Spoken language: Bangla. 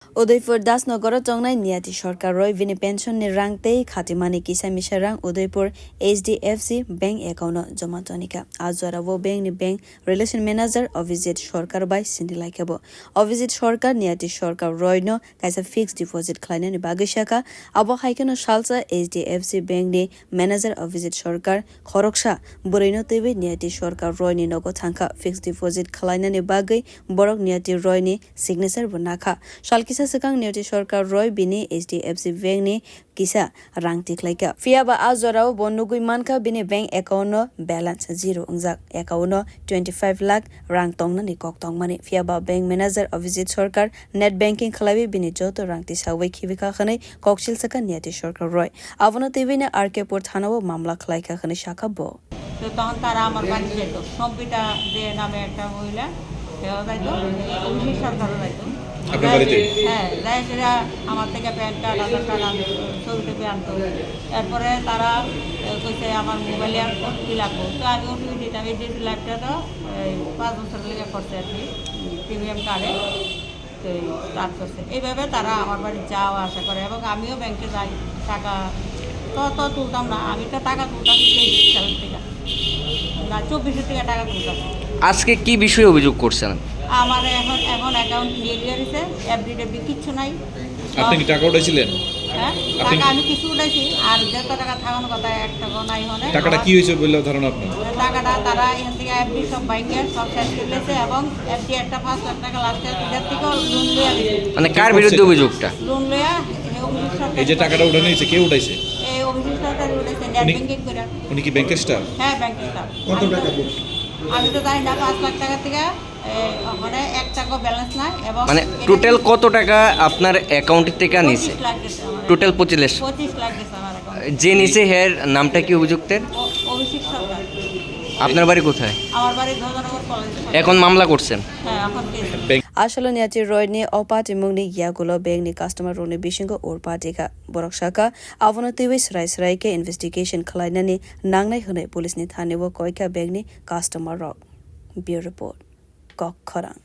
Udaipur Dasnagara Tongnai Niati Sarkar Roy Vini Pension ni Rangtei Khatimani Kisa Misharang Udaipur HDFC Bank account Joma Tonika Azwara wo bank ni bank relation manager Visit Sarkar by Cindy Laikabo Visit Sarkar Niati Sarkar Roy no kaisa fixed deposit client ni Bagishaka Abo Haikano Shalsa HDFC Bank ni manager Visit Sarkar khorok Burino Tebe Niati Sarkar Roy ni Nogo Thanka fixed deposit client ni Bagai Borok Niati Roy ni signature Bunaka Shalkisa Sakang Niati Sarkar Roy Bini HDFC Bank ni Kisa Rangtik Laika Fiaba Azorao Bonugui Manka Bini bank account no balance zero Unzak account no 25 lakh rang tong na ni kok tong mani Fiaba bank manager Visit Sarkar net banking khalabi Bini Joto Rangti Sawai Kivika Khane Kokshil Saka Niati Sarkar Roy Avana TV ne RK Port Thanawo Mamla Khlaika Khane Shaka Bo তো তখন তারা আমার বাড়ি যেত সম্পিটা যে নামে একটা মহিলা সেও যাইতো অভিষেক সরকারও যাইতো হ্যাঁ যাই সেটা আমার থেকে প্যান কার্ড আধার কার্ড ছবি টবি আনতো এরপরে তারা কইছে আমার মোবাইলে আর ওটিপি লাগবো তো আমি ওটিপি দিতাম এই ডিজি লাইফটা তো 5 বছর লেগে করছে আর কি প্রিমিয়াম কার্ডে তো স্টার্ট করছে এইভাবে তারা আমার বাড়ি যাওয়া আসা করে এবং আমিও ব্যাংকে যাই টাকা তো তুলতাম না আমি তো টাকা তুলতাম 23 সাল থেকে না 24 থেকে টাকা তুলতাম আজকে কি বিষয়ে অভিযোগ করছেন আমার এখন অ্যাকাউন্ট নিয়ে গিয়েছে এফডি কিছু নাই আপনি কি টাকা উঠাইছিলেন হ্যাঁ টাকা আমি কিছু উঠাইছি আর যত টাকা থাকানোর কথা 1 টাকা নাই হনে টাকাটা কি হয়েছে বললে ধারণা আপনি টাকাটা তারা এখান থেকে এফডি সব ব্যাংকের সব শেষ করে দিয়েছে এবং এফডি একটা 5 লাখ টাকা লাস্টে এর থেকে লোন লইয়া দিয়েছে মানে কার বিরুদ্ধে অভিযোগটা লোন লইয়া এই যে টাকাটা উঠানো হয়েছে কে উঠাইছে এই অভিযোগ সরকার উঠাইছে নেট ব্যাংকিং করে উনি কি ব্যাংকের স্টাফ হ্যাঁ ব্যাংকের স্টাফ কত টাকা আমি তো জানি না 5 লাখ টাকা থেকে ওখানে 1 টাকা ব্যালেন্স নাই এবং মানে টোটাল কত টাকা আপনার অ্যাকাউন্ট থেকে নিছে টোটাল 25 লাখ গেছে আমার অ্যাকাউন্টে যে নিছে এর নামটা কি অভিযুক্তের অভিষেক সরকার আপনার বাড়ি কোথায় আমার বাড়ি ধননগর কলেজ এখন মামলা করছেন হ্যাঁ এখন Ashala Niati Roy ni Opati Mungni Yagulo Bank ni customer rone Bishingo or Patika Borokshaka Avana TV Srai ke investigation Kalaina ni Nangnai Hune police ni Thanewo Koika Bank ni customer rock Bureau report Kok Khorok